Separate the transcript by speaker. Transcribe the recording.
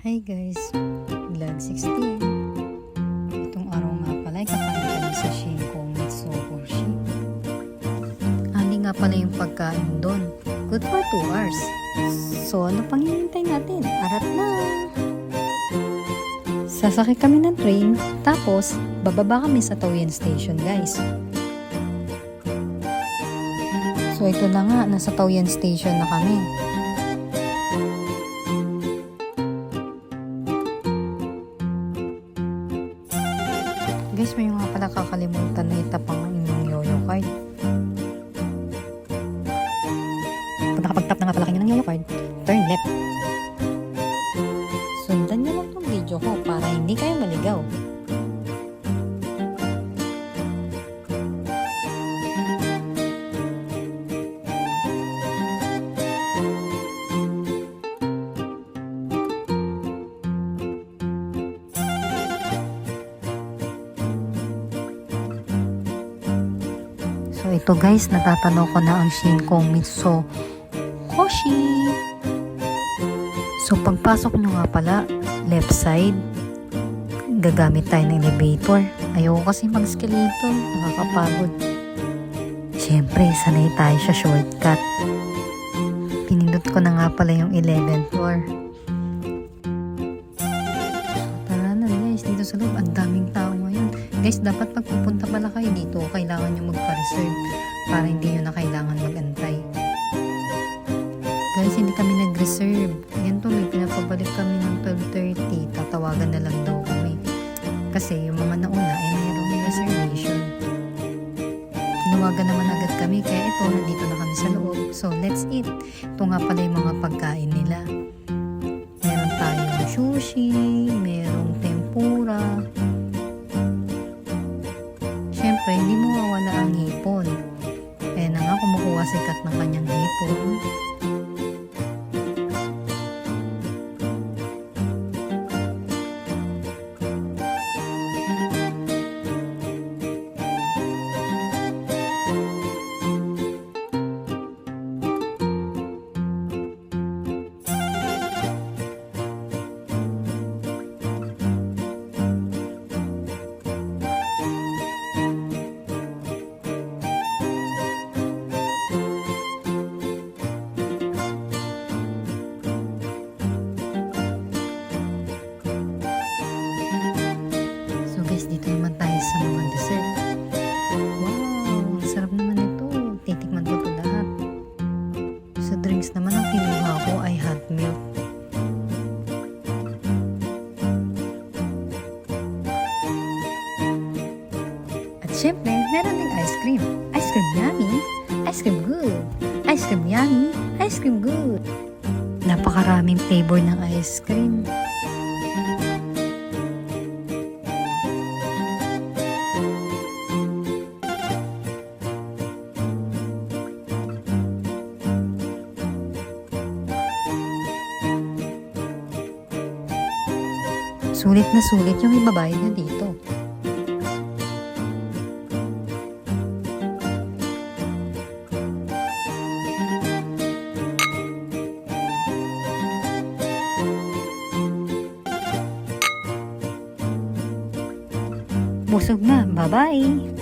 Speaker 1: Hi guys, Vlog 16. Itong araw nga pala ay kakain kami sa Shinkong Mitsukoshi. Hindi nga pala yung pagkain doon. Good for 2 hours. So ano pang hinihintay natin? Arat na! Sasakay kami ng train, tapos bababa kami sa Taoyuan Station guys. So ito na nga, nasa Taoyuan Station na kami. Guys, may nga pala kakalimutan na itapang ang inyong yoyo card. Pag nakapag-tap na nga pala kayo ng yoyo card, turn left. Sundan nyo lang itong video ko para hindi kayo maligaw. So ito guys, natatanaw ko na ang Shinkong Mitsukoshi. So pagpasok nyo nga pala, left side, gagamit tayo ng elevator. Ayoko kasi mag-escalator, nakakapagod. Siyempre, sanay tayo sa shortcut. Pinindot ko na nga pala yung 11th floor. Tara na guys, dito sa loob, ang daming tao ngayon. Guys, dapat pagpupunta pala kayo dito, kailangan nyo magpa-reserve para hindi nyo na kailangan mag-antay. Guys, hindi kami nag-reserve. Yan tuloy, pinapabalik kami ng 12:30. Tatawagan na lang daw kami. Kasi yung mga nauna ay mayroong reservation. Tinawagan naman agad kami, kaya ito, nandito na kami sa loob. So, let's eat. Ito nga pala yung mga pagkain nila. Meron tayong sushi, merong tempura. Siyempre, hindi mo mawala ang hipon. Kaya na nga kumukuha si Kat ng kanyang hipon. Guys, dito naman tayo sa mga dessert. Wow, ang sarap naman ito. Titikman ko ito lahat. Sa drinks naman, ang kinuha ko ay hot milk. At syempre, meron din ice cream. Ice cream yummy, ice cream good. Ice cream yummy, ice cream good. Napakaraming flavor ng ice cream. Sulit na sulit yung ibabayad na dito. Busog na. Bye-bye!